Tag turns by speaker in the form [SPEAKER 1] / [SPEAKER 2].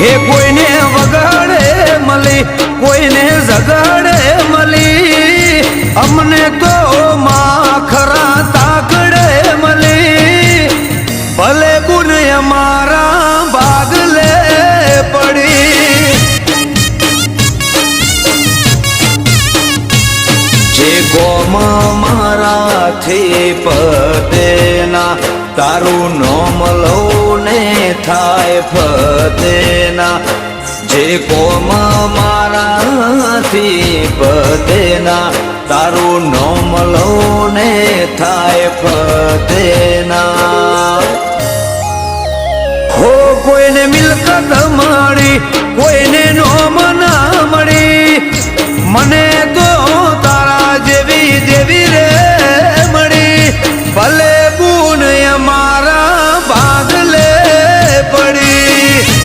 [SPEAKER 1] હે કોઈને વગાડે મળી, કોઈને જગાડે મળી, અમને તો માખરા તાકડે મળી, ભલે ગુણ અમારા ભાગલે પડી. જે ગોમ મારાથી પતેના, તારું નોમ લઉં ને થાય ફતેના. જે કોમ મારાથી પતેના, તારું નોમ લઉં ને થાય ફતેના. હો કોઈને મિલકત મળી, કોઈને નોમ ના મળી, મને